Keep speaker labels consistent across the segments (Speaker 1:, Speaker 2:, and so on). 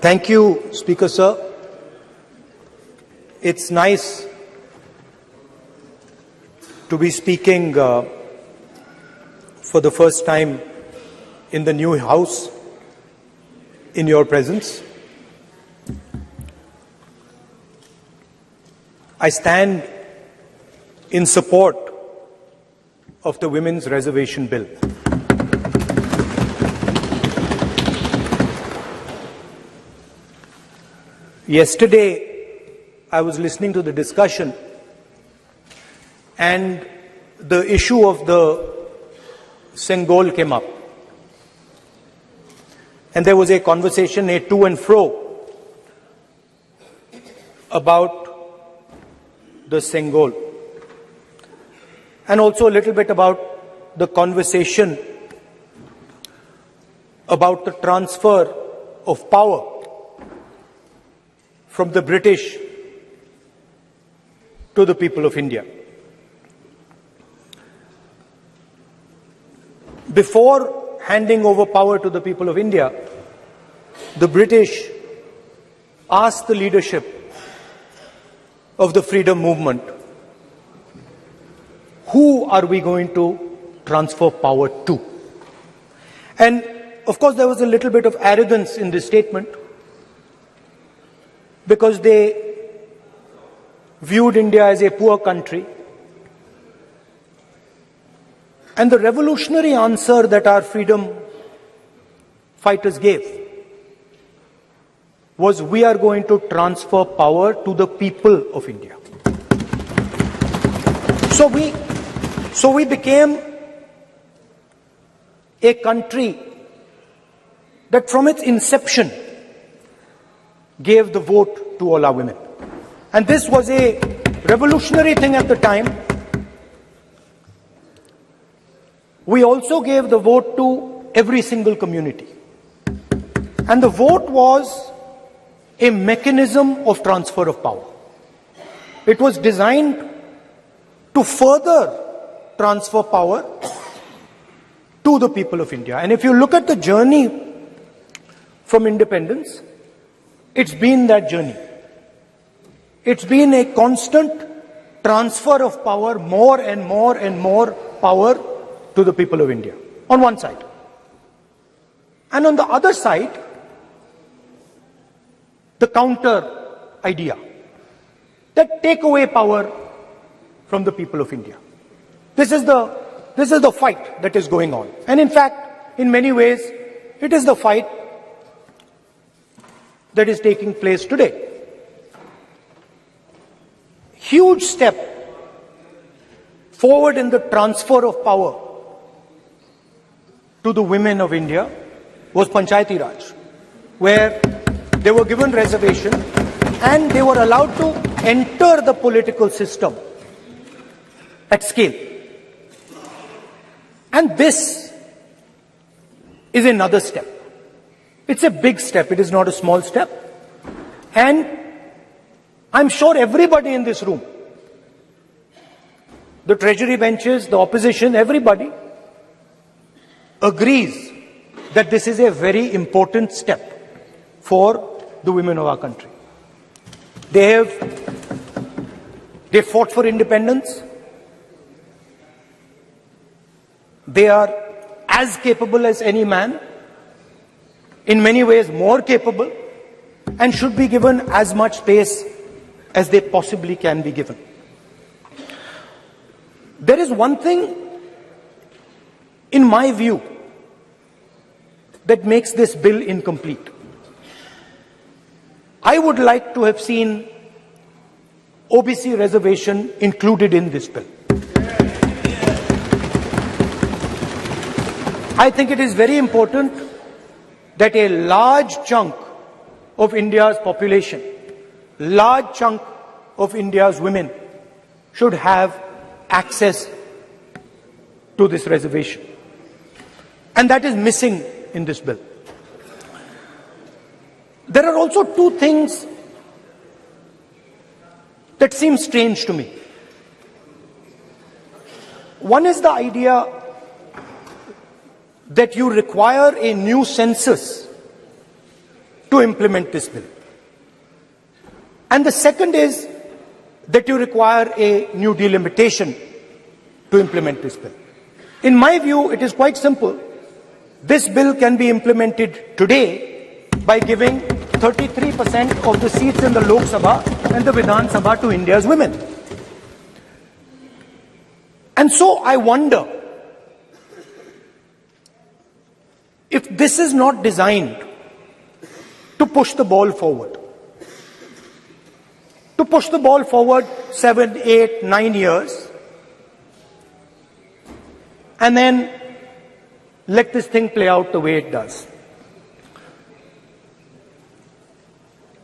Speaker 1: Thank you, Speaker Sir. It's nice to be speaking for the first time in the new House in your presence. I stand in support of the Women's Reservation Bill. Yesterday, I was listening to the discussion and the issue of the Sengol came up. And there was a conversation, a to and fro, about the Sengol. And also a little bit about the conversation about the transfer of power from the British to the people of India. Before handing over power to the people of India, the British asked the leadership of the freedom movement, who are we going to transfer power to? And of course there was a little bit of arrogance in this statement, because they viewed India as a poor country. And the revolutionary answer that our freedom fighters gave was, we are going to transfer power to the people of India. So we became a country that from its inception gave the vote to all our women. And this was a revolutionary thing at the time. We also gave the vote to every single community. And the vote was a mechanism of transfer of power. It was designed to further transfer power to the people of India. And if you look at the journey from independence, it's been that journey. It's been a constant transfer of power, more and more and more power to the people of India, on one side. And on the other side, the counter idea, that take away power from the people of India. This is the fight that is going on. And in fact, in many ways, it is the fight that is taking place today. Huge step forward in the transfer of power to the women of India was Panchayati Raj, where they were given reservation and they were allowed to enter the political system at scale. And this is another step. It's a big step, it is not a small step. And I'm sure everybody in this room, the treasury benches, the opposition, everybody agrees that this is a very important step for the women of our country. They fought for independence. They are as capable as any man, in many ways more capable, and should be given as much space as they possibly can be given. There is one thing, in my view, that makes this bill incomplete. I would like to have seen OBC reservation included in this bill. I think it is very important that a large chunk of India's population, large chunk of India's women should have access to this reservation. And that is missing in this bill. There are also two things that seem strange to me. One is the idea that you require a new census to implement this bill. And the second is that you require a new delimitation to implement this bill. In my view, it is quite simple. This bill can be implemented today by giving 33% of the seats in the Lok Sabha and the Vidhan Sabha to India's women. And so I wonder if this is not designed to push the ball forward. To push the ball forward 7, 8, 9 years, and then let this thing play out the way it does.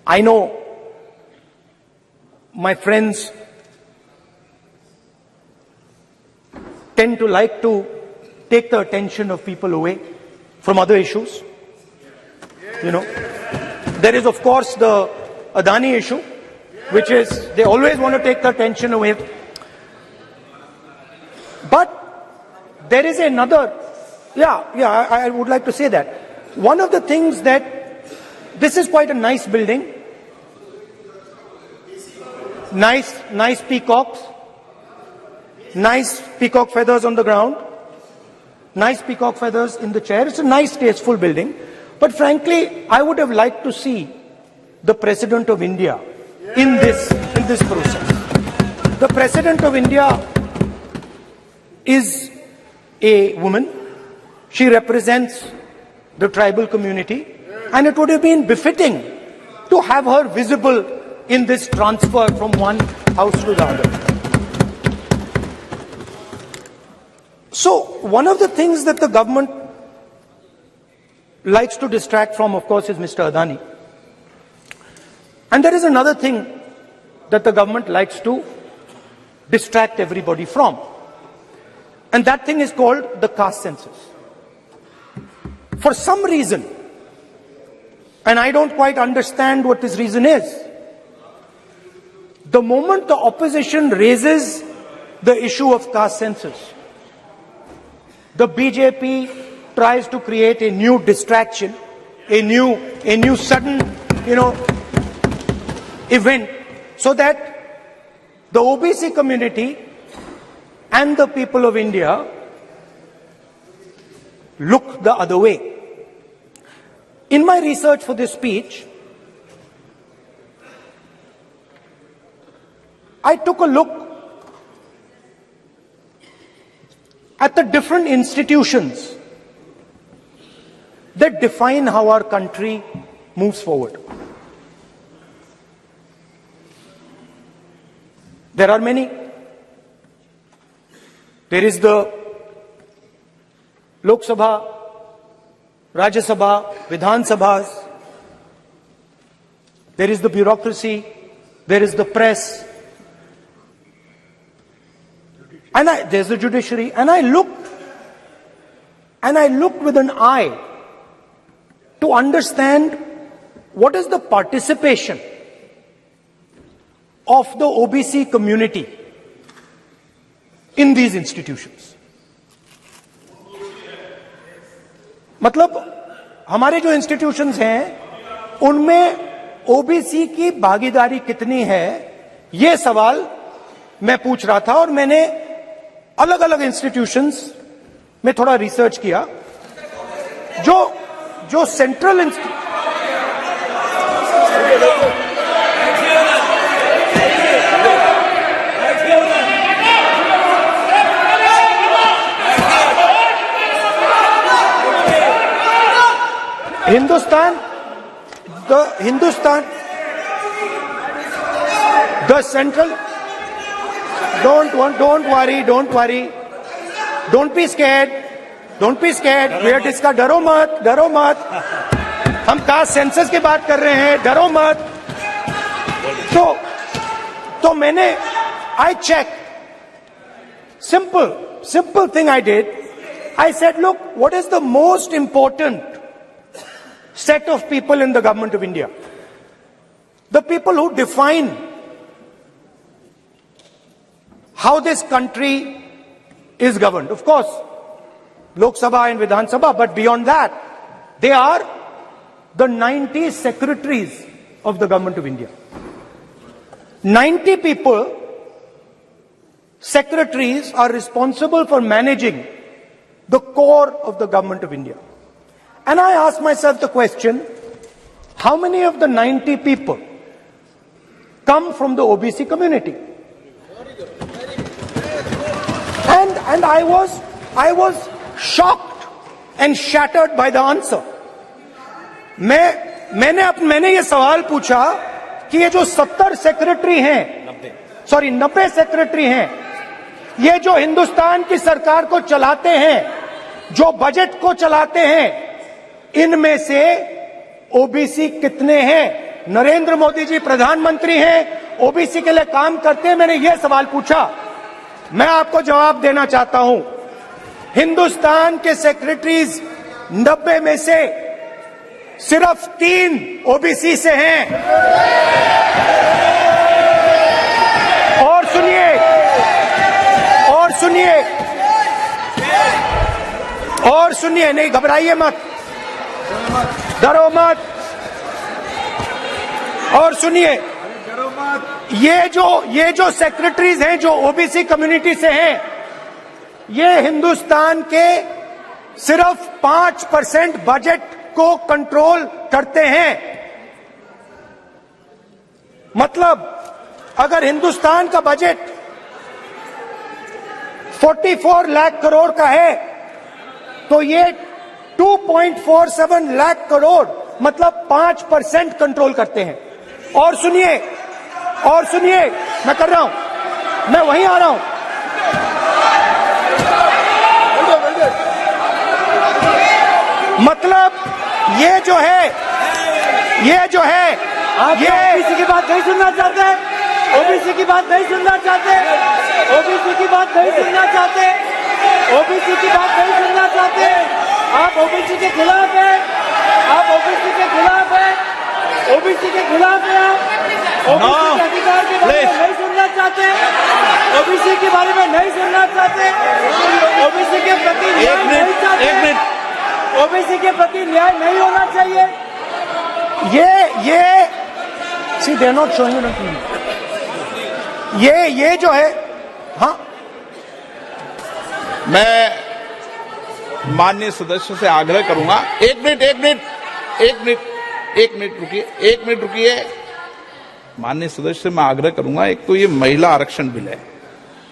Speaker 1: I know my friends tend to like to take the attention of people away from other issues. You know, there is of course the Adani issue, which is they always want to take the attention away. But there is another, I would like to say that. One of the things that, this is quite a nice building, nice peacocks, nice peacock feathers on the ground, nice peacock feathers in the chair. It's a nice, tasteful building. But frankly, I would have liked to see the President of India in this process. The President of India is a woman. She represents the tribal community, and it would have been befitting to have her visible in this transfer from one house to the other. So, one of the things that the government likes to distract from, of course, is Mr. Adani. And there is another thing that the government likes to distract everybody from. And that thing is called the caste census. For some reason, and I don't quite understand what this reason is, the moment the opposition raises the issue of caste census, the BJP tries to create a new distraction, a new sudden, event, so that the OBC community and the people of India look the other way. In my research for this speech, I took a look at the different institutions that define how our country moves forward. There are many. There is the Lok Sabha, Rajya Sabha, Vidhan Sabhas. There is the bureaucracy. There is the press. And there's the judiciary. And I looked with an eye to understand what is the participation of the OBC community in these institutions. मतलब हमारे जो institutions हैं उनमें OBC की भागीदारी कितनी है, ये सवाल मैं पूछ रहा था और मैंने अलग अलग इंस्टीट्यूशंस में थोड़ा रिसर्च किया जो central the central, don't worry, don't be scared, we are discussing, डरो मत, हम कास्ट सेंसस की बात कर रहे हैं, डरो मत. तो मैंने, I checked, simple thing I did. I said, look, what is the most important set of people in the government of India? The people who define how this country is governed. Of course, Lok Sabha and Vidhan Sabha, but beyond that, they are the 90 secretaries of the government of India. 90 people, secretaries, are responsible for managing the core of the government of India. And I asked myself the question, how many of the 90 people come from the OBC community? And I was shocked and shattered by the answer. मैंने ये सवाल पूछा कि ये जो 70 secretary हैं, 90 secretary हैं, ये जो हिंदुस्तान की सरकार को चलाते हैं, जो बजट को चलाते हैं, इनमें से ओबीसी कितने हैं? नरेंद्र मोदी जी प्रधानमंत्री हैं, ओबीसी के लिए काम करते हैं। मैंने ये सवाल पूछा। मैं आपको जवाब देना चाहता हूं, हिंदुस्तान के सेक्रेटरीज 90 में से सिर्फ 3 ओबीसी से हैं। और सुनिए, नहीं घबराइए मत, डरो मत। और सुनिए, ये जो सेक्रेटरीज हैं जो ओबीसी कम्युनिटी से हैं, ये हिंदुस्तान के सिर्फ 5% बजट को कंट्रोल करते हैं। मतलब अगर हिंदुस्तान का बजट 44 लाख करोड़ का है, तो ये 2.47 लाख करोड़ मतलब 5% कंट्रोल करते हैं। और सुनिए, मैं कर रहा हूं, मैं वहीं आ रहा हूं। मतलब ये जो है
Speaker 2: आप ओबीसी की बात नहीं सुनना चाहते, ओबीसी की बात नहीं सुनना चाहते, ओबीसी की बात नहीं सुनना चाहते, ओबीसी की बात नहीं सुनना चाहते। आप ओबीसी के खिलाफ है, आप ओबीसी के खिलाफ है, ओबीसी के खिलाफ है। आप ओबीसी के अधिकार के बारे में नहीं सुनना चाहते, ओबीसी के बारे में नहीं सुनना चाहते, ओबीसी के प्रति न्याय नहीं चाहते, ओबीसी के प्रति न्याय नहीं होना चाहिए।
Speaker 1: ये see they not showing on TV. ये जो है, हाँ,
Speaker 3: मैं माननीय सदस्य से आग्रह करूंगा, एक मिनट रुकिए। माननीय सदस्य से मैं आग्रह करूंगा, एक तो ये महिला आरक्षण बिल है,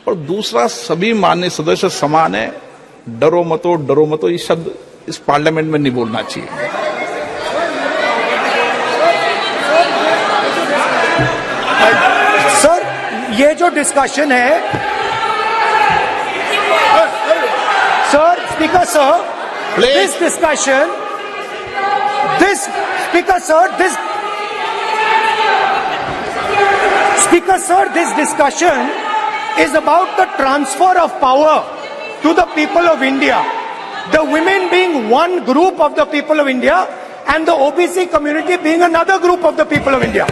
Speaker 3: और दूसरा सभी माननीय सदस्य समान है। डरो मतो ये शब्द इस पार्लियामेंट में नहीं बोलना चाहिए।
Speaker 1: सर, ये जो डिस्कशन है, sir, speaker sir, this discussion, this discussion is about the transfer of power to the people of India. The women being one group of the people of India and the OBC community being another group of the people of India.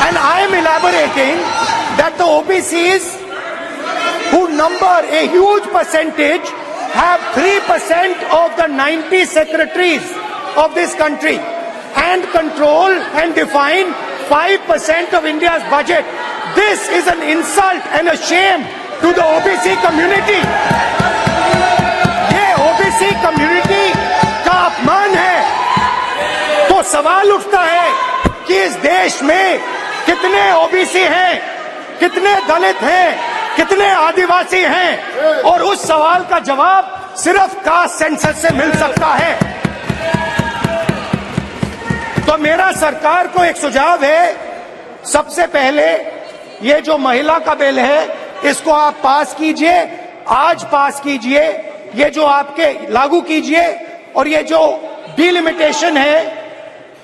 Speaker 1: And I am elaborating that the OBCs, who number a huge percentage, have 3% of the 90 secretaries of this country and control and define 5% of India's budget. This is an insult and a shame to the OBC community. ये OBC community का अपमान है। तो सवाल उठता है कि इस देश में कितने OBC हैं, कितने दलित हैं, कितने आदिवासी हैं, और उस सवाल का जवाब सिर्फ कास्ट सेंसस से मिल सकता है। तो मेरा सरकार को एक सुझाव है, सबसे पहले ये जो महिला का बिल है, इसको आप पास कीजिए, आज पास कीजिए, ये जो आपके लागू कीजिए। और ये जो डिलिमिटेशन है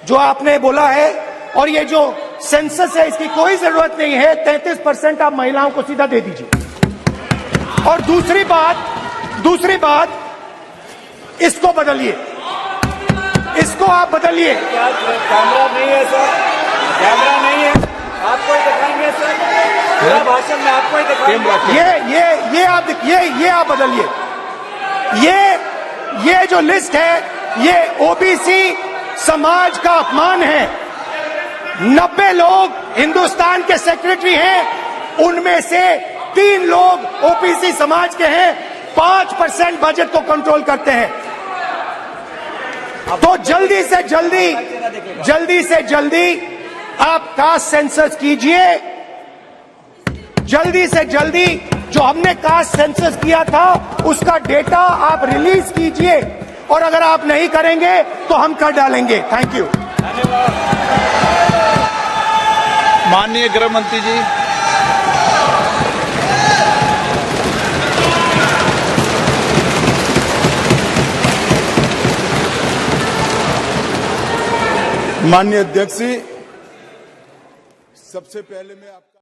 Speaker 1: जो आपने बोला है, और ये जो सेंसस है, इसकी कोई जरूरत नहीं है। 33% आप महिलाओं को सीधा दे दीजिए। और दूसरी बात, इसको बदलिए, इसको आप बदलिए।
Speaker 2: कैमरा नहीं है सर, कैमरा नहीं है, आपको ही दिखाएंगे सर, पूरा भाषण में आपको ही दिखाएंगे।
Speaker 1: ये आप बदलिए। ये जो लिस्ट है, ये ओबीसी समाज का अपमान है। 90 लोग हिंदुस्तान के सेक्रेटरी हैं, उनमें से 3 लोग ओबीसी समाज के हैं, 5% बजट को कंट्रोल करते हैं। तो जल्दी से जल्दी आप कास्ट सेंसस कीजिए, जल्दी से जल्दी जो हमने कास्ट सेंसस किया था उसका डेटा आप रिलीज कीजिए, और अगर आप नहीं करेंगे तो हम कर डालेंगे। Thank you.
Speaker 3: माननीय गृह मंत्री जी।
Speaker 4: माननीय अध्यक्ष जी, सबसे पहले मैं आपका